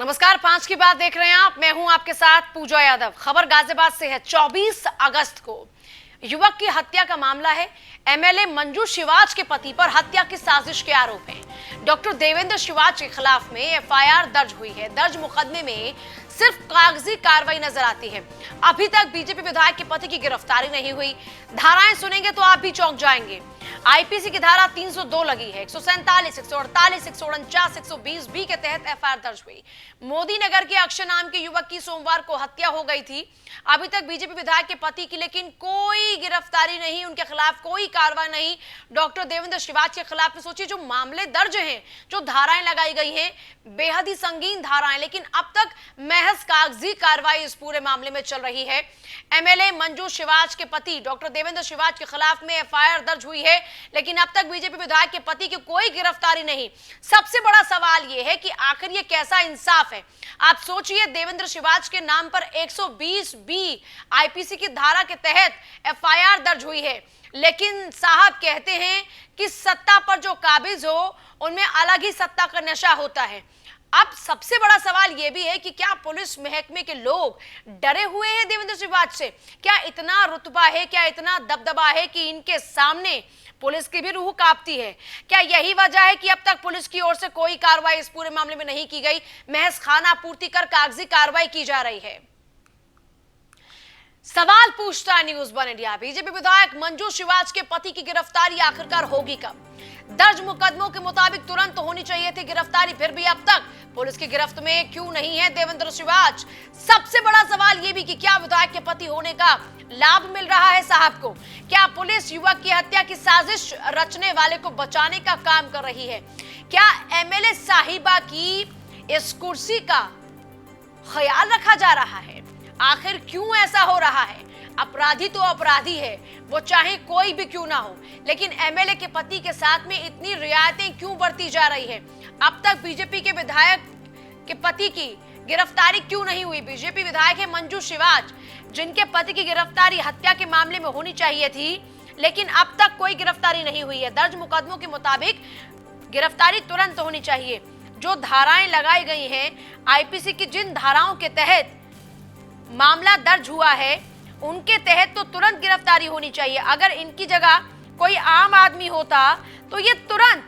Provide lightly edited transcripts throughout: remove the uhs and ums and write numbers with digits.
नमस्कार, 5 की बात देख रहे हैं आप। मैं हूं आपके साथ पूजा यादव। खबर गाजियाबाद से है। 24 अगस्त को युवक की हत्या का मामला है। एमएलए मंजू शिवाज के पति पर हत्या की साजिश के आरोप हैं। डॉक्टर देवेंद्र शिवाज के खिलाफ में एफआईआर दर्ज हुई है। दर्ज मुकदमे में सिर्फ कागजी कार्रवाई नजर आती है। अभी तक बीजेपी विधायक के पति की गिरफ्तारी नहीं हुई। धाराएं सुनेंगे तो आप भी चौंक जाएंगे। आईपीसी की धारा 302 लगी है। 147, 148, 149, 120 बी के तहत एफआईआर दर्ज हुई। मोदी नगर के अक्षय नाम के युवक की सोमवार को हत्या हो गई थी। अभी तक बीजेपी विधायक के पति की लेकिन कोई गिरफ्तारी नहीं, उनके खिलाफ कोई कार्रवाई नहीं। डॉक्टर देवेंद्र शिवाज के खिलाफ सोचिए, जो मामले दर्ज हैं, जो धाराएं लगाई गई हैं, बेहद ही संगीन धाराएं, लेकिन अब तक महज कागजी कार्रवाई इस पूरे मामले में चल रही है। एमएलए मंजू शिवाज के पति डॉक्टर देवेंद्र शिवाज के खिलाफ में एफआईआर दर्ज हुई है, लेकिन अब तक बीजेपी विधायक के पति की कोई गिरफ्तारी नहीं। सबसे बड़ा सवाल यह है कि आखिर ये कैसा इंसाफ है। आप सोचिए, देवेंद्र शिवाज के नाम पर 120 बी आईपीसी की धारा के तहत एफआईआर दर्ज हुई है, लेकिन साहब कहते हैं कि सत्ता पर जो काबिज हो उनमें अलग ही सत्ता का नशा होता है। अब सबसे बड़ा सवाल यह भी है कि क्या पुलिस महकमे के लोग डरे हुए हैं देवेंद्र शिवाज से? क्या इतना रुतबा है, क्या इतना दबदबा है कि इनके सामने पुलिस की भी रूह कांपती है? क्या यही वजह है कि अब तक पुलिस की ओर से कोई कार्रवाई इस पूरे मामले में नहीं की गई, महज खाना पूर्ति कर कागजी कार्रवाई की जा रही है? सवाल पूछता है न्यूज़ वन इंडिया। बीजेपी विधायक मंजू शिवाज के पति की गिरफ्तारी आखिरकार होगी कब? दर्ज मुकदमों के मुताबिक तुरंत होनी चाहिए थी गिरफ्तारी, फिर भी अब तक पुलिस की गिरफ्त में क्यों नहीं है देवेंद्र शिवाज? सबसे बड़ा सवाल यह भी कि क्या विधायक के पति होने का लाभ मिल रहा है साहब को? क्या पुलिस युवक की हत्या की साजिश रचने वाले को बचाने का काम कर रही है? क्या एमएलए साहिबा की इस कुर्सी का ख्याल रखा जा रहा है? आखिर क्यों ऐसा हो रहा है? अपराधी तो अपराधी है, वो चाहे कोई भी क्यों ना हो, लेकिन एमएलए के पति के साथ में इतनी रियायतें क्यों बरती जा रही है? अब तक बीजेपी के विधायक के पति की गिरफ्तारी क्यों नहीं हुई? बीजेपी विधायक है मंजू शिवाज, जिनके पति की गिरफ्तारी हत्या के मामले में होनी चाहिए थी, लेकिन अब तक कोई गिरफ्तारी नहीं हुई है। दर्ज मुकदमों के मुताबिक गिरफ्तारी तुरंत होनी चाहिए। जो धाराएं लगाई गई हैं, आईपीसी की जिन धाराओं के तहत मामला दर्ज हुआ है, उनके तहत तो तुरंत गिरफ्तारी होनी चाहिए। अगर इनकी जगह कोई आम आदमी होता तो ये तुरंत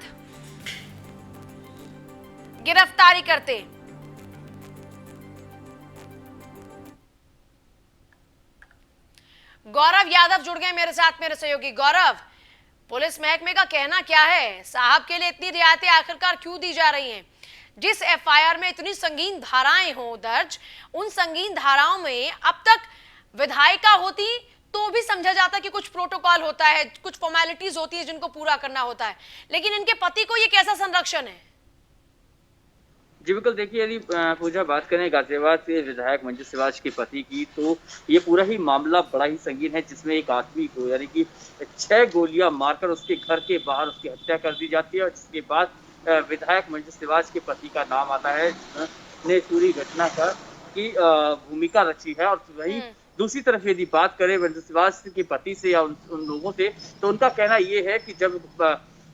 गिरफ्तारी करते। गौरव यादव जुड़ गए मेरे साथ, मेरे सहयोगी। गौरव, पुलिस महकमे का कहना क्या है? साहब के लिए इतनी रियायतें आखिरकार क्यों दी जा रही हैं? जिस एफआईआर में इतनी संगीन धाराएं हो दर्ज, उन संगीन धाराओं में अब तक विधायिका होती तो भी समझा जाता कि कुछ प्रोटोकॉल होता है, कुछ फॉर्मेलिटीज होती है जिनको पूरा करना होता है, लेकिन इनके पति को ये कैसा संरक्षण है? जी बिल्कुल, देखिए यदि पूजा बात करें गाजियाबाद के विधायक मंजू शिवाज के पति की, तो ये पूरा ही मामला बड़ा ही संगीन है, जिसमें एक आदमी को यानी कि 6 गोलियां मारकर उसके घर के बाहर उसकी हत्या कर दी जाती है, और जिसके बाद विधायक मंजू शिवाज के पति का नाम आता है, जिसने पूरी घटना का की भूमिका रची है। और वही दूसरी तरफ यदि बात करें मंजू शिवाज के पति से या उन लोगों से, तो उनका कहना ये है कि जब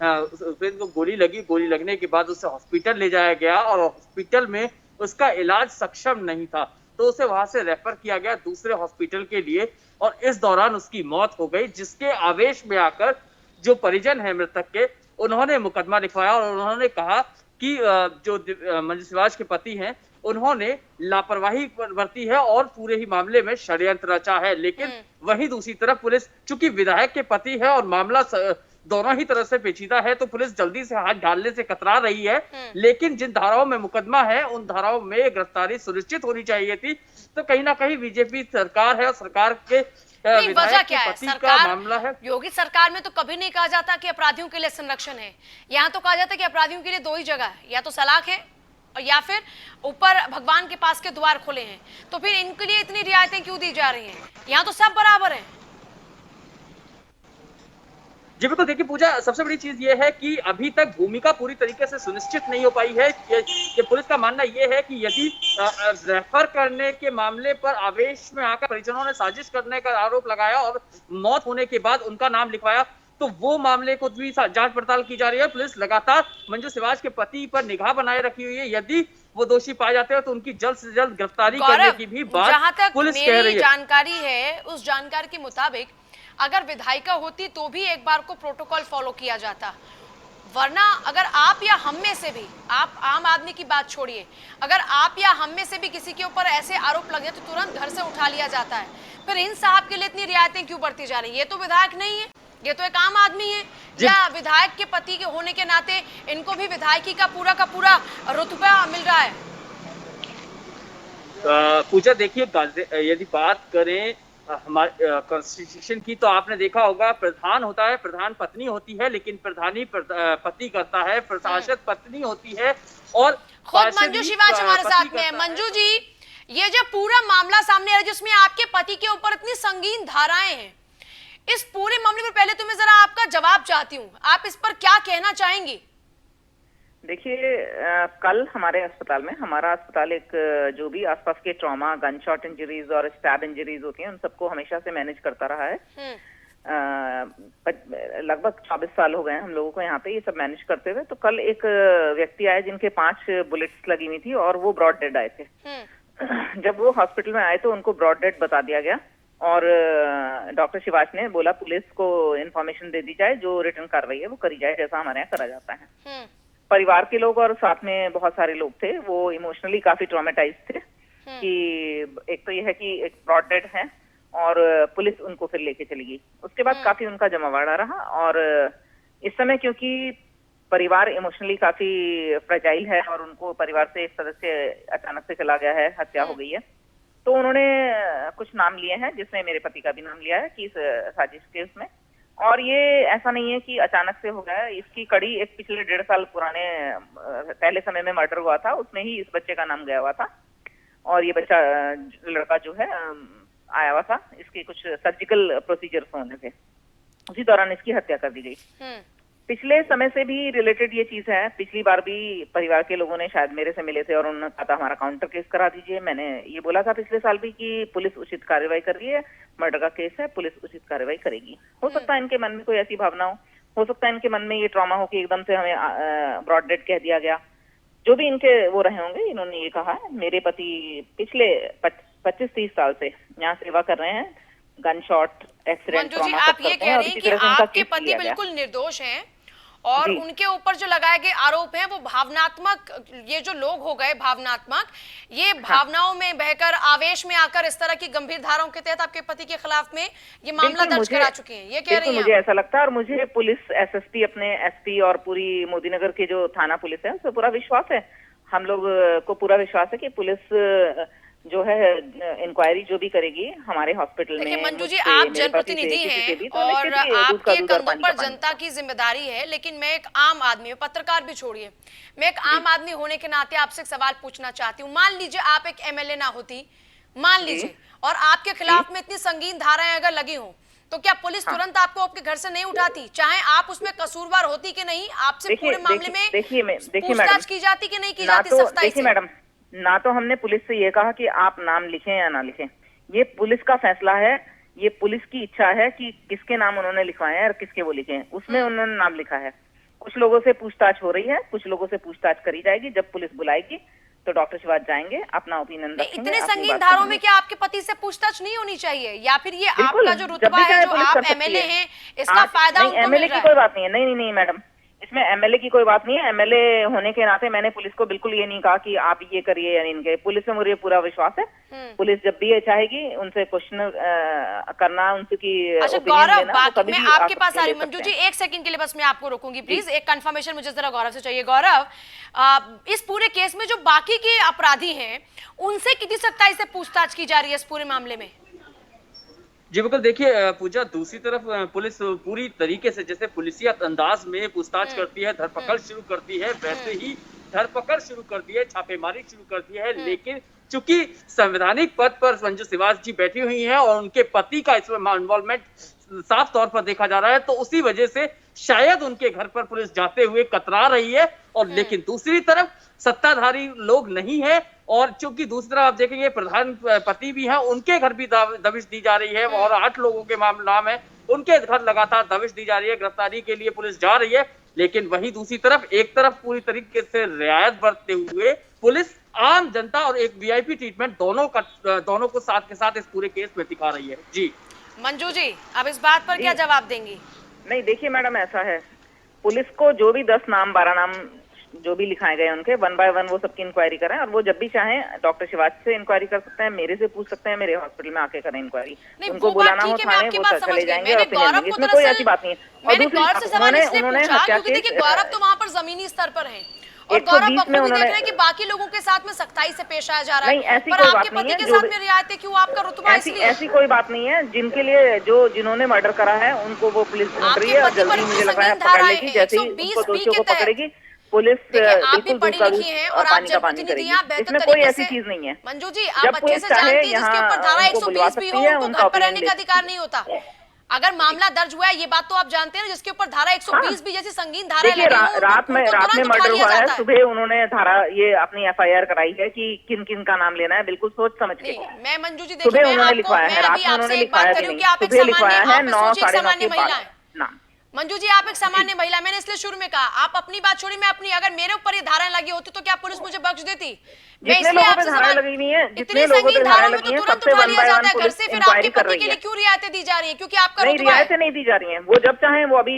को गोली लगी, गोली लगने के बाद उसे हॉस्पिटल ले जाया गया और हॉस्पिटल में उसका इलाज सक्षम नहीं था, तो उसे वहां से रेफर किया गया दूसरे हॉस्पिटल के लिए, और इस दौरान उसकी मौत हो गई। जिसके आवेश में आकर जो परिजन है मृतक के, उन्होंने मुकदमा लिखवाया और उन्होंने कहा कि जो मंजू शिवाज के पति हैं, उन्होंने लापरवाही बरती है और पूरे ही मामले में षड्यंत्र रचा है। लेकिन वहीं दूसरी तरफ पुलिस, चूंकि विधायक के पति है और मामला दोनों ही तरह से पेचीदा है, तो पुलिस जल्दी से हाथ डालने से कतरा रही है। लेकिन जिन धाराओं में मुकदमा है, उन धाराओं में गिरफ्तारी सुनिश्चित होनी चाहिए थी। तो कहीं ना कहीं बीजेपी सरकार है और सरकार के वजह क्या है? सरकार, मामला है। योगी सरकार में तो कभी नहीं कहा जाता कि अपराधियों के लिए संरक्षण है। यहाँ तो कहा जाता है कि अपराधियों के लिए दो ही जगह है, या तो सलाख है और या फिर ऊपर भगवान के पास के द्वार खुले हैं। तो फिर इनके लिए इतनी रियायतें क्यों दी जा रही हैं? यहाँ तो सब बराबर हैं। जी बिल्कुल, देखिए पूजा, सबसे बड़ी चीज ये है कि अभी तक भूमिका पूरी तरीके से सुनिश्चित नहीं हो पाई है। कि पुलिस का मानना ये है कि यदि रेफर करने के मामले पर आवेश में आकर परिजनों ने साजिश करने का आरोप लगाया और मौत होने के बाद उनका नाम लिखवाया, तो वो मामले को भी जांच पड़ताल की जा रही है। पुलिस लगातार मंजू शिवाज के पति पर निगाह बनाए रखी हुई है। यदि वो दोषी पाए जाते हैं तो उनकी जल्द से जल्द गिरफ्तारी करने गौरव, की भी जहां बात तक पुलिस कह मेरी रही है। जानकारी है, उस जानकारी के मुताबिक अगर विधायिका होती तो भी एक बार को प्रोटोकॉल फॉलो किया जाता, वरना अगर आप या हम में से भी, आप आम आदमी की बात छोड़िए, अगर आप या हम में से भी किसी के ऊपर ऐसे आरोप लग जाए तो तुरंत घर से उठा लिया जाता है। फिर इन साहब के लिए इतनी रियायतें क्यों बढ़ती जा रही है? ये तो विधायक नहीं है, ये तो एक आम आदमी है। जी या विधायक के पति के होने के नाते इनको भी विधायकी का पूरा रुतबा मिल रहा है? पूजा देखिए, यदि बात करें हमारे कॉन्स्टिट्यूशन की, तो आपने देखा होगा प्रधान होता है, प्रधान पत्नी होती है, लेकिन प्रधानी पति करता है, प्रशासक पत्नी होती है और खुद पार्षद मंजू भी शिवाच हमारे पति साथ में है। करता है। मंजू जी, ये जो पूरा मामला सामने आ रहा है जिसमें आपके पति के ऊपर इतनी संगीन धाराएं हैं, इस पूरे मामले में पहले तो मैं जरा आपका जवाब चाहती हूँ, आप इस पर क्या कहना चाहेंगी? देखिए, कल हमारे अस्पताल में, हमारा अस्पताल एक जो भी आसपास के ट्रॉमा, गन शॉट इंजरीज और स्टैब इंजरीज होती हैं उन सबको हमेशा से मैनेज करता रहा है। लगभग 24 साल हो गए हैं हम लोगों को यहाँ पे ये सब मैनेज करते हुए। तो कल एक व्यक्ति आए जिनके 5 बुलेट्स लगी हुई थी और वो ब्रॉड डेड आए थे। जब वो हॉस्पिटल में आए तो उनको ब्रॉड डेड बता दिया गया और डॉक्टर शिवाच ने बोला पुलिस को इन्फॉर्मेशन दे दी जाए, जो रिटर्न कार्रवाई है वो करी जाए, जैसा हमारे यहाँ करा जाता है। परिवार के लोग और साथ में बहुत सारे लोग थे, वो इमोशनली काफी ट्रॉमेटाइज थे कि एक तो ये है कि एक ब्रॉड डेड है और पुलिस उनको फिर लेके चली गई। उसके बाद काफी उनका जमावड़ा रहा और इस समय क्योंकि परिवार इमोशनली काफी फ्रेजाइल है और उनको परिवार से एक सदस्य अचानक से चला गया है, हत्या हो गई है, तो उन्होंने कुछ नाम लिए हैं जिसमें मेरे पति का भी नाम लिया है कि इस साजिश केस में। और ये ऐसा नहीं है कि अचानक से हो गया है, इसकी कड़ी एक पिछले 1.5 साल पुराने पहले समय में मर्डर हुआ था, उसमें ही इस बच्चे का नाम गया हुआ था और ये बच्चा लड़का जो है आया हुआ था इसके कुछ सर्जिकल प्रोसीजर्स होने से, उसी दौरान इसकी हत्या कर दी गई। पिछले समय से भी रिलेटेड ये चीज है, पिछली बार भी परिवार के लोगों ने शायद मेरे से मिले थे और उन्होंने कहा था हमारा काउंटर केस करा दीजिए। मैंने ये बोला था पिछले साल भी कि पुलिस उचित कार्रवाई कर रही है, मर्डर का केस है, पुलिस उचित कार्रवाई करेगी। हो सकता है इनके मन में कोई ऐसी भावना हो सकता है इनके मन में ये ट्रॉमा हो कि एकदम से हमें ब्रॉड डेड कह दिया गया। जो भी इनके वो रहे होंगे, इन्होंने ये कहा है मेरे पति पिछले 25-30 साल से यहाँ सेवा कर रहे हैं, गन शॉट एक्सीडेंट ट्रॉमा आप ये कह रहे हैं कि आपके पति बिल्कुल निर्दोष हैं और उनके ऊपर जो लगाए गए आरोप हैं वो भावनात्मक, ये जो लोग हो गए भावनात्मक, ये भावनाओं में बहकर आवेश में आकर इस तरह की गंभीर धाराओं के तहत आपके पति के खिलाफ में ये मामला दर्ज करा चुके हैं, ये कह रही हैं? मुझे ऐसा लगता है और मुझे पुलिस एसएसपी, अपने एसपी और पूरी मोदीनगर की जो थाना पुलिस है उससे पूरा विश्वास है। हम लोग को पूरा विश्वास है कि पुलिस जो है इंक्वायरी जो भी करेगी हमारे हॉस्पिटल में। मंजू जी, आप जनप्रतिनिधि हैं और आपके कंधों पर जनता की जिम्मेदारी है, लेकिन मैं एक आम आदमी, पत्रकार भी छोड़िए, मैं एक आम आदमी होने के नाते आपसे एक सवाल पूछना चाहती हूँ। मान लीजिए आप एक एमएलए ना होती, मान लीजिए, और आपके खिलाफ में इतनी संगीन धाराएं अगर लगी हो तो क्या पुलिस तुरंत आपको आपके घर से नहीं उठाती, चाहे आप उसमें कसूरवार होती कि नहीं? आपसे पूरे मामले में पूछताछ की जाती कि नहीं की जाती सख्ताई से? मैडम, ना तो हमने पुलिस से ये कहा कि आप नाम लिखें या ना लिखें, ये पुलिस का फैसला है, ये पुलिस की इच्छा है कि किसके नाम उन्होंने लिखवाए हैं और किसके वो लिखे हैं, उसमें उन्होंने नाम लिखा है। कुछ लोगों से पूछताछ हो रही है, कुछ लोगों से पूछताछ करी जाएगी। जब पुलिस बुलाएगी तो डॉक्टर शिवाच जाएंगे, अपना ओपिनियन रखेंगे। इतने संगीन धारों में क्या आपके पति से पूछताछ नहीं होनी चाहिए, या फिर ये आपका जो रुतबा है, जो आप एमएलए हैं, इसका फायदा उनको मिल रहा है? एमएलए की कोई बात नहीं है, नहीं मैडम, इसमें एमएलए की कोई बात नहीं है। एमएलए होने के नाते मैंने पुलिस को बिल्कुल ये नहीं कहा कि आप ये करिए या नहीं। पुलिस में मुझे पूरा विश्वास है, पुलिस जब भी ये चाहेगी उनसे क्वेश्चन करना, उनकी अच्छा गौरव, मैं आपके पास आ रही हूँ। मंजू जी, 1 सेकंड के लिए बस मैं आपको रोकूंगी प्लीज, एक कंफर्मेशन मुझे जरा गौरव से चाहिए। गौरव, इस पूरे केस में जो बाकी के अपराधी हैं उनसे कितनी सख्ताई से पूछताछ की जा रही है इस पूरे मामले में? जी बिल्कुल, देखिए पूजा, दूसरी तरफ पुलिस पूरी तरीके से जैसे पुलिसिया अंदाज में पूछताछ करती है, धरपकड़ शुरू करती है, वैसे ही धरपकड़ शुरू कर दी है, छापेमारी शुरू कर दी है। लेकिन चूंकि संवैधानिक पद पर मंजू शिवाच जी बैठी हुई हैं और उनके पति का इसमें इन्वॉल्वमेंट साफ तौर पर देखा जा रहा है, तो उसी वजह से शायद उनके घर पर पुलिस जाते हुए कतरा रही है। और लेकिन दूसरी तरफ सत्ताधारी लोग नहीं है, और चूंकि दूसरी तरफ आप देखेंगे प्रधान पति भी हैं, उनके घर भी दबिश दी जा रही है और 8 लोगों के नाम है, उनके घर लगातार दबिश दी जा रही है, गिरफ्तारी के लिए पुलिस जा रही है। लेकिन वही दूसरी तरफ, एक तरफ पूरी तरीके से रियायत बरतते हुए पुलिस आम जनता और एक वीआईपी ट्रीटमेंट दोनों को साथ के साथ इस पूरे केस में दिखा रही है। जी मंजू जी, अब इस बात पर क्या जवाब देंगी? नहीं देखिए मैडम, ऐसा है, पुलिस को जो भी 10 नाम 12 नाम जो भी लिखाए गए उनके 1 बाय 1 वो सबकी इंक्वायरी करें, और वो जब भी चाहें डॉक्टर शिवाज से इंक्वायरी कर सकते हैं, मेरे से पूछ सकते हैं, मेरे हॉस्पिटल में आके करें इंक्वायरी। उनको बुलाना हो थाने वो चले जाएंगे और opinion देंगे, इसमें कोई ऐसी बात नहीं है। और दूसरी उन्होंने हत्या के गौरव तो वहाँ पर जमीनी स्तर पर है, और गौरव बखूबी देख रहे हैं कि बाकी लोगों के साथ में सख्ताई से पेश आया जा रहा है। नहीं, ऐसी पर कोई आपके बात नहीं पति है, के जो साथ में रियायतें क्यों? आपका रुतबा इसलिए? ऐसी कोई बात नहीं है। जिनके लिए जिन्होंने मर्डर करा है उनको वो पुलिस ढूंढ रही है, और जल्दी मुझे लग रहा है पकड़ लेगी। जैसे ही उनको दोषियों को पकड़ेगी पुलिस बिल्कुल दूध का दूध और पानी का पानी करेगी, इसमें कोई ऐसी चीज नहीं है। मंजू जी, आप अच्छे से जानती हैं जिसके ऊपर धारा 120 भी हो उनको घर पर रहने का अधिकार नहीं होता। अगर मामला दर्ज हुआ है, ये बात तो आप जानते हैं, जिसके ऊपर धारा 120 भी जैसी संगीन धारा देखिए, रात में मर्डर हुआ है, सुबह उन्होंने धारा ये अपनी एफआईआर कराई है कि किन किन का नाम लेना है, बिल्कुल सोच समझ के। मैं मंजू जी सुबह उन्होंने लिखवाया है, रात में उन्होंने लिखवाया भी नहीं, सुबह लिखवाया है 9 साढ़े 9 के बाद नाम। मंजू जी, आप एक सामान्य महिला, मैंने इसलिए शुरू में कहा, आप अपनी बात छोड़ी, मैं अपनी, अगर मेरे ऊपर ये धाराएं लगी होती तो क्या पुलिस मुझे बख्श देती? जितने लोगों पे धाराएं लगी हुई हैं, जितने लोगों पे धाराएं लगी हैं, सबसे 1 बाय 1 पुलिस इंक्वायरी कर रही है। क्यों रियायतें दी जा रही है? क्योंकि आपका नहीं, रियायतें नहीं दी जा रही हैं। वो जब चाहें, वो अभी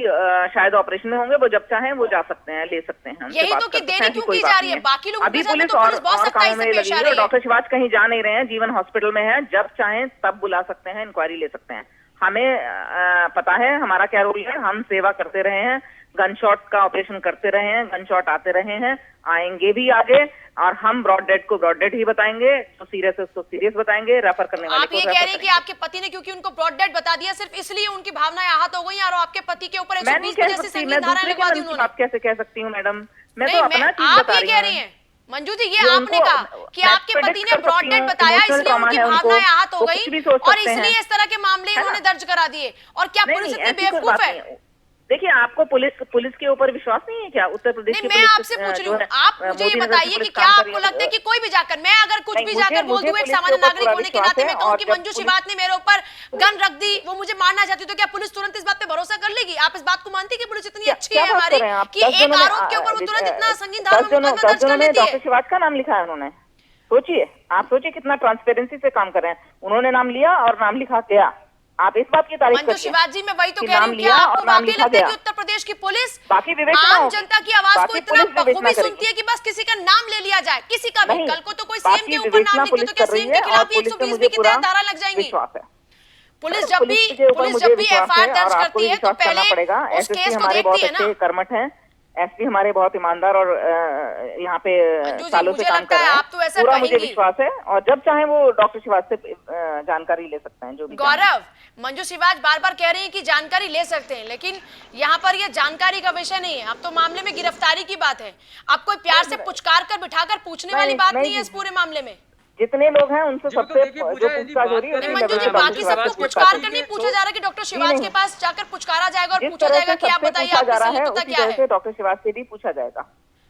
शायद ऑपरेशन में होंगे, वो जब चाहें वो जा सकते हैं, ले सकते हैं। यही तो कि देरी क्यों की जा रही है? बाकी लोग अभी पुलिस और कामों में लगी है। डॉक्टर शिवाज कहीं जा नहीं रहे हैं, जीवन हॉस्पिटल में है, जब चाहें तब बुला सकते हैं, इंक्वायरी ले सकते हैं। हमें पता है हमारा क्या रोल है, हम सेवा करते रहे हैं, गन शॉट का ऑपरेशन करते रहे हैं, गन शॉट आते रहे हैं, आएंगे भी आगे, और हम ब्रॉड डेड को ब्रॉड डेड ही बताएंगे, तो सीरियस है उसको सीरियस बताएंगे, रेफर करने वाले को आप ये कह रहे हैं कि आपके पति ने क्योंकि उनको ब्रॉड डेड बता दिया, सिर्फ इसलिए उनकी भावनाएं आहत हो गई और आपके पति के ऊपर 120 जैसी संगीन धाराएं लगवा दी उन्होंने? आप कैसे कह सकती हूँ मैडम, मैं तो अपना चीज बता रही हूँ। मंजू जी, ये आपने कहा कि आपके पति ने ब्रॉड डेड बताया, इसलिए उनकी भावनाएं आहत हो गई और इसलिए इस तरह के मामले उन्होंने दर्ज करा दिए। और क्या पुलिस इतनी बेवकूफ है? देखिए, आपको पुलिस के ऊपर विश्वास नहीं है क्या? उत्तर प्रदेश की मैं आपसे पूछ रही हूँ, आप मुझे ये बताइए कि क्या आपको लगता है कि कोई भी जाकर, मैं अगर कुछ भी जाकर बोल दूं एक सामान्य नागरिक होने के नाते, मैं कहूँ कि मंजू शिवाज ने मेरे ऊपर गन रख दी, वो मुझे मारना चाहती, तो क्या पुलिस तुरंत इस बात पे भरोसा कर लेगी? आप इस बात को मानती है कि पुलिस इतनी अच्छी है हमारी कि एक आरोप के ऊपर वो तुरंत इतना संगीन धारा में मुकदमा दर्ज कर लेती है? डॉक्टर शिवाज का नाम लिखा है उन्होंने, सोचिए, आप सोचिए कितना ट्रांसपेरेंसी से काम कर रहे हैं। उन्होंने नाम लिया और नाम लिखा गया। आप इस बात की तारीफ करते हैं? शिवाजी, मैं वही तो कह रही हूँ कि आपको वाकई लगता है कि उत्तर प्रदेश की पुलिस बाकी आम जनता की आवाज को इतना बखूबी सुनती है कि बस किसी का नाम ले लिया जाए, किसी का भी, कल को तो कोई सीएम के ऊपर नाम लिख दे तो क्या सीएम के खिलाफ 120 की तहत धारा लग जाएंगी? पुलिस जब भी एफआईआर दर्ज करती है तो पहले उस केस को देखती है ना। कर्मठ है एसपी हमारे, बहुत ईमानदार और यहाँ पे सालों से काम कर रहे हैं, पूरा मुझे विश्वास है। और जब चाहे वो डॉक्टर शिवाज से जानकारी ले सकते हैं, जो भी। गौरव, मंजू शिवाज बार बार कह रही हैं कि जानकारी ले सकते हैं, लेकिन यहाँ पर ये जानकारी का विषय नहीं है। अब तो मामले में गिरफ्तारी की बात है, अब कोई प्यार से पुचकार कर बिठाकर पूछने वाली बात नहीं है इस पूरे मामले में। जितने लोग हैं उनसे सबसे जो पूछताछ हो रही है, मंजू जी, बाकी सबको पुचकार कर नहीं पूछा जा रहा कि डॉक्टर शिवाज के पास जाकर पुचकारा जाएगा और पूछा जाएगा कि आप बताइए आपकी संलिप्तता क्या है? डॉक्टर शिवाज से भी पूछा जाएगा।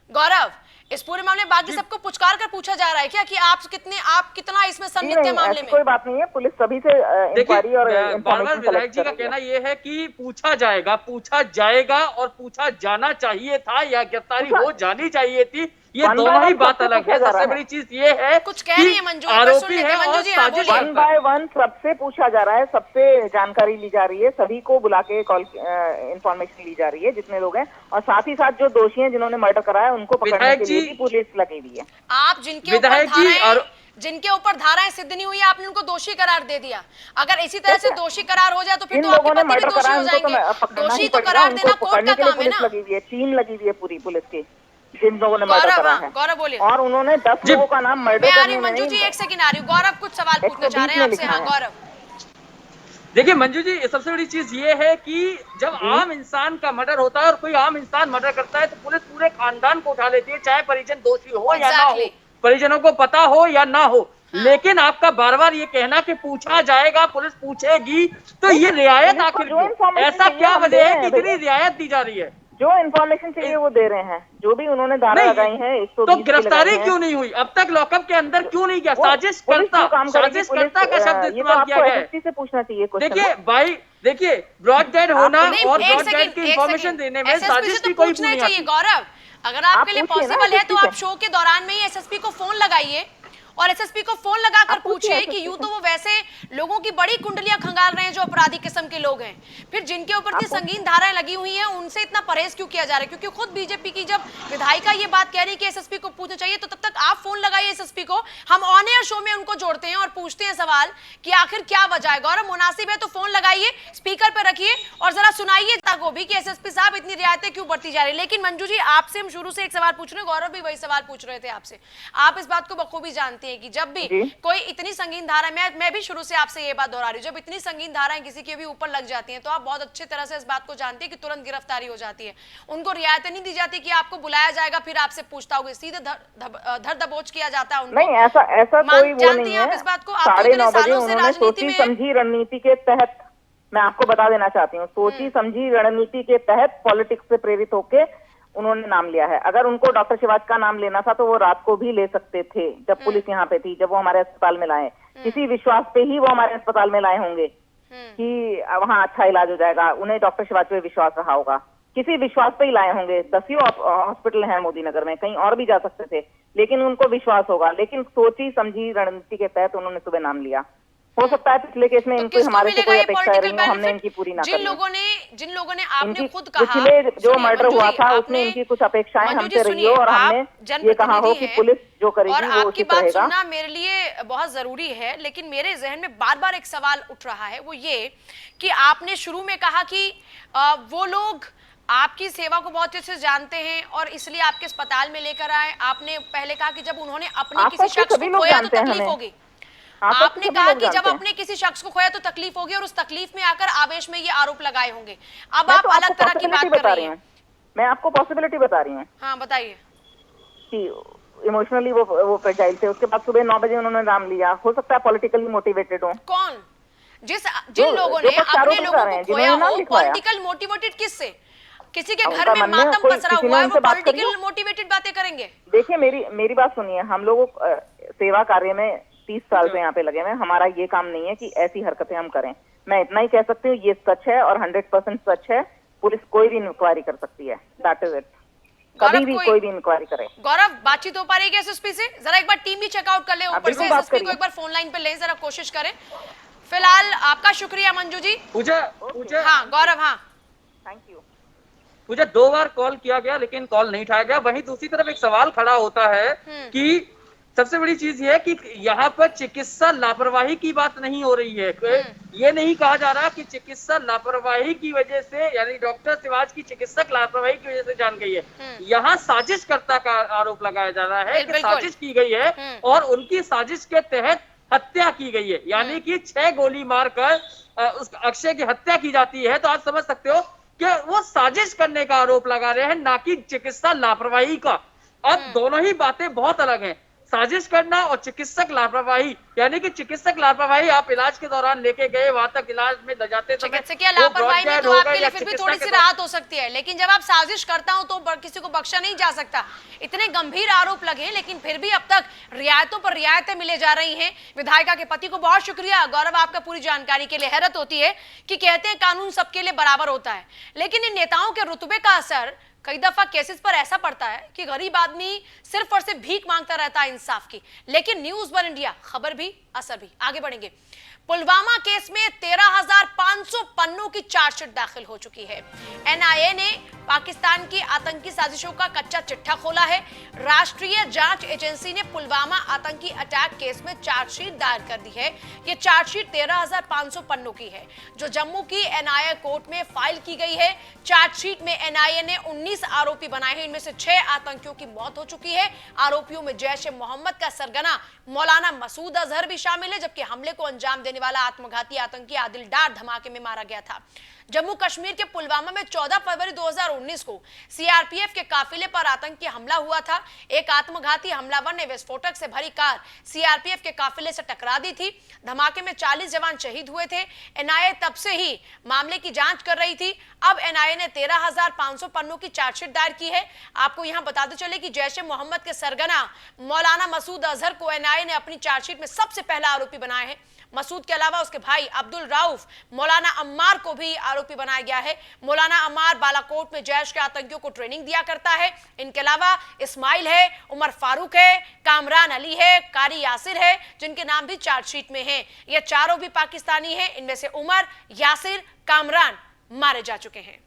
गौरव, इस पूरे मामले में बाकी सबको पुचकार कर पूछा जा रहा है क्या कि आप कितना इसमें संलिप्त है मामले में? कोई बात नहीं है, पुलिस सभी से इंक्वायरी और बार-बार विधायक जी का कहना यह है कि पूछा जाएगा और पूछा जाना चाहिए था या गिरफ्तारी हो जानी चाहिए थी, ये दोनों ही बात अलग है। सबसे बड़ी चीज ये है कुछ कह रही है मंजू, आरोपी है और साजिश 1 बाय 1 सबसे पूछा जा रहा है, सबसे जानकारी ली जा रही है, सभी को बुला के कॉल इंफॉर्मेशन ली जा रही है जितने लोग हैं, और साथ ही साथ जो दोषी हैं जिन्होंने मर्डर कराया उनको पकड़ने के लिए भी पुलिस लगी हुई है। आप जिनके ऊपर धाराएं सिद्ध नहीं हुई, आपने उनको दोषी करार दे दिया। अगर इसी तरह से दोषी करार हो जाए तो फिर तो आपके पति भी दोषी हो जाएंगे। दोषी तो करार देना कोर्ट का काम है ना। लगी हुई है, टीम लगी हुई है पूरी पुलिस की, जिन लोगों ने मर्डर करा है। गौरव बोलिए। और उन्होंने 10 लोगों का नाम मर्डर करने में मंजू जी एक सेकंड आ रही हूँ, गौरव कुछ सवाल पूछना चाह रहे हैं आपसे। हाँ गौरव, देखिए मंजू जी, सबसे बड़ी चीज ये है कि जब आम इंसान का मर्डर होता है और कोई आम इंसान मर्डर करता है तो पुलिस पूरे खानदान को उठा लेती है, चाहे परिजन दोषी हो या ना हो, परिजनों को पता हो या ना हो। लेकिन आपका बार बार ये कहना कि पूछा जाएगा, पुलिस पूछेगी, तो ये रियायत आखिर ऐसा क्या वजह है कि इतनी रियायत दी जा रही है? जो इन्फॉर्मेशन चाहिए वो दे रहे हैं, जो भी उन्होंने धारा लगाई है 120 तो गिरफ्तारी क्यों नहीं हुई अब तक? लॉकअप के अंदर क्यों नहीं गया? साजिश करता का शब्द इस्तेमाल किया गया है। से पूछना चाहिए। देखिए भाई, देखिए ब्रॉड डेड होना और ब्रॉड डेड की इन्फॉर्मेशन देने में साजिश की कोई पूछना चाहिए। गौरव, अगर आपके लिए पूछिए ना पॉसिबल है तो किसी आप से। शो के दौरान में ही एसएसपी को फोन लगाइए और एसएसपी को फोन लगाकर आप पूछिए पूछिए कि यूं तो वो वैसे लोगों की बड़ी कुंडलियां खंगाल रहे हैं जो अपराधी किस्म के लोग हैं, फिर जिनके ऊपर इतनी आप पूछिए। संगीन धाराएं लगी हुई हैं उनसे इतना परहेज क्यों किया जा रहा है? क्योंकि खुद बीजेपी की जब विधायिका ये बात कह रही है कि एसएसपी को पूछना चाहिए, तो तब तक आप फोन लगाइए एसएसपी को, हम ऑन एयर शो में उनको जोड़ते हैं और पूछते हैं सवाल कि आखिर क्या वजह है। गौरव, मुनासिब है तो फोन लगाइए, स्पीकर पे रखिए और जरा सुनाइए जनता को भी कि एसएसपी साहब इतनी रियायतें क्यों बढ़ती जा रही है। लेकिन मंजू जी, आपसे हम शुरू से एक सवाल पूछ रहे हैं, गौरव भी वही सवाल पूछ रहे थे आपसे। आप इस बात को बखूबी जानते हैं कि जब भी कोई इतनी संगीन धारा, मैं भी शुरू से आपसे ये बात दोहरा रही हूँ, जब इतनी संगीन धाराएं किसी के भी ऊपर लग जाती हैं तो आप बहुत अच्छी तरह से इस बात को जानते हैं कि तुरंत गिरफ्तारी हो जाती है। उनको रियायतें नहीं दी जाती कि आपको बुलाया जाएगा फिर आपसे पूछता होगा, सीधे धर दबोच किया जाता है उनको। नहीं, ऐसा कोई वो नहीं है। आप इस बात को, आप तो 9:30 इतने बजे सालों से उन्होंने राजनीति सोची में समझी रणनीति के तहत, मैं आपको बता देना चाहती हूँ, सोची समझी रणनीति के तहत पॉलिटिक्स से प्रेरित होके उन्होंने नाम लिया है। अगर उनको डॉक्टर शिवाज का नाम लेना था तो वो रात को भी ले सकते थे, जब पुलिस यहाँ पे थी, जब वो हमारे अस्पताल में लाए। किसी विश्वास पे ही वो हमारे अस्पताल में लाए होंगे कि वहाँ अच्छा इलाज हो जाएगा, उन्हें डॉक्टर शिवाज पे विश्वास रहा होगा, किसी विश्वास पे ही लाए होंगे। 10 हॉस्पिटल हैं मोदी नगर में, कहीं और भी जा सकते थे, लेकिन उनको विश्वास होगा। लेकिन सोची समझी रणनीति के तहत उन्होंने सुबह नाम लिया। हो सकता है पिछले केस में इनको हमारे से कोई अपेक्षा रही हो, हमने इनकी पूरी ना जिन करी। लोगों ने आपने खुद कहा, पिछले जो मर्डर हुआ था उसमें आपने इनकी कुछ अपेक्षाएं मंजू जी हमसे रही हो, और आप हमने ये कहा हो कि जनप्रतिनिधि पुलिस जो हैं करेगी और वो आपकी उचित बात रहेगा। सुनना मेरे लिए बहुत जरूरी है, लेकिन मेरे जहन में बार बार एक सवाल उठ रहा है, वो ये कि आपने शुरू में कहा कि वो लोग आपकी सेवा को बहुत अच्छे से जानते हैं और इसलिए आपके अस्पताल में लेकर आए। आपने पहले कहा कि जब उन्होंने अपने किसी शख्स को खोया तो तकलीफ होगी। आपने कहा कि जब अपने किसी शख्स को खोया तो तकलीफ होगी और उस तकलीफ में आकर आवेश में ये आरोप लगाए होंगे। अब आप अलग तरह की बात कर रही हैं। मैं आपको पॉसिबिलिटी बता रही हूँ। हाँ, बताइए। कि इमोशनली वो फ्रेजाइल थे, उसके बाद सुबह 9 बजे उन्होंने नाम लिया। हो सकता है पॉलिटिकली मोटिवेटेड हो। कौन? जिन लोगों ने अपने लोगों को खोया हो, पॉलिटिकल मोटिवेटेड किससे? किसी के घर में मातम पसरा हुआ है, वो पॉलिटिकल मोटिवेटेड बातें करेंगे? देखिए, मेरी बात सुनिए। हम लोग सेवा कार्य में 30 साल से यहाँ पे लगे हुए। हमारा ये काम नहीं है कि ऐसी हरकतें हम करें। मैं इतना ही कह सकती हूँ, ये सच है और 100% सच है। पुलिस कोई भी इंक्वायरी कर सकती है, दैट इज इट। कभी भी कोई भी इंक्वायरी करे। गौरव, बातचीत हो पा रही है एसएसपी से? जरा एक बार टीम भी चेकआउट कर ले, ऊपर से एसएसपी को एक बार फोन लाइन पे ले, जरा कोशिश करें। फिलहाल आपका शुक्रिया मंजू जी। पूजा हाँ गौरव, हाँ थैंक यू। मुझे 2 बार कॉल किया गया लेकिन कॉल नहीं उठाया गया। वहीं दूसरी तरफ एक सवाल खड़ा होता है कि सबसे बड़ी चीज ये है कि यहाँ पर चिकित्सा लापरवाही की बात नहीं हो रही है। ये नहीं कहा जा रहा कि चिकित्सा लापरवाही की वजह से, यानी डॉक्टर शिवाज की चिकित्सक लापरवाही की वजह से जान गई है। यहाँ साजिशकर्ता का आरोप लगाया जा रहा है कि साजिश की गई है और उनकी साजिश के तहत हत्या की गई है, यानी कि 6 गोली मारकर उस अक्षय की हत्या की जाती है। तो आप समझ सकते हो कि वो साजिश करने का आरोप लगा रहे हैं, ना कि चिकित्सा लापरवाही का। अब दोनों ही बातें बहुत अलग हैं, साजिश करना और चिकित्सक लापरवाही। यानी कि चिकित्सक लापरवाही, आप इलाज के दौरान लेके गए, वहां तक इलाज में ले जाते समय चिकित्सकीय लापरवाही में तो आपके लिए फिर भी थोड़ी सी राहत हो सकती है, लेकिन जब आप साजिश करता हो तो किसी को बख्शा नहीं जा सकता। इतने गंभीर आरोप लगे लेकिन फिर भी अब तक रियायतों पर रियायतें मिले जा रही हैं। विधायिका के पति को बहुत शुक्रिया गौरव, आपका पूरी जानकारी के लिए। हैरत होती है कि कहते हैं कानून सबके लिए बराबर होता है, लेकिन इन नेताओं के रुतबे का असर कई दफा केसेस पर ऐसा पड़ता है कि गरीब आदमी सिर्फ और सिर्फ भीख मांगता रहता है इंसाफ की। लेकिन न्यूज वन इंडिया, खबर भी असर भी। आगे बढ़ेंगे। पुलवामा केस में 13,500 पन्नों की चार्जशीट दाखिल हो चुकी है। एनआईए ने पाकिस्तान की आतंकी साजिशों का कच्चा चिट्ठा खोला है। राष्ट्रीय जांच एजेंसी ने पुलवामा आतंकी अटैक केस में चार्जशीट दायर कर दी है। यह चार्जशीट 13,500 पन्नों की है, जो जम्मू की एनआईए कोर्ट में फाइल की गई है। चार्जशीट में एनआईए ने 19 आरोपी बनाए हैं, इनमें से 6 आतंकियों की मौत हो चुकी है। आरोपियों में जैश ए मोहम्मद का सरगना मौलाना मसूद अजहर भी शामिल है, जबकि हमले को अंजाम देने वाला आत्मघाती आतंकी आदिल डार धमाके में मारा गया था। जम्मू कश्मीर के पुलवामा में 14 फरवरी 2019 को सीआरपीएफ के काफिले पर आतंकी हमला हुआ था। एक आत्मघाती हमलावर ने विस्फोटक से भरी कार सीआरपीएफ के काफिले से टकरा दी थी। धमाके में 40 जवान शहीद हुए थे। एनआईए तब से ही मामले की जांच कर रही थी। अब एनआईए ने 13,500 पन्नों की चार्जशीट दायर की है। आपको यहां बताते चले कि जैश ए मोहम्मद के सरगना मौलाना मसूद अजहर को एनआईए ने अपनी चार्जशीट में सबसे पहला आरोपी बनाया है। मसूद के अलावा उसके भाई अब्दुल राउफ मौलाना अम्मार को भी आरोपी बनाया गया है। मौलाना अम्मार बालाकोट में जैश के आतंकियों को ट्रेनिंग दिया करता है। इनके अलावा इस्माइल है, उमर फारूक है, कामरान अली है, कारी यासिर है, जिनके नाम भी चार्जशीट में हैं। ये चारों भी पाकिस्तानी हैं। इनमें से उमर, यासिर, कामरान मारे जा चुके हैं।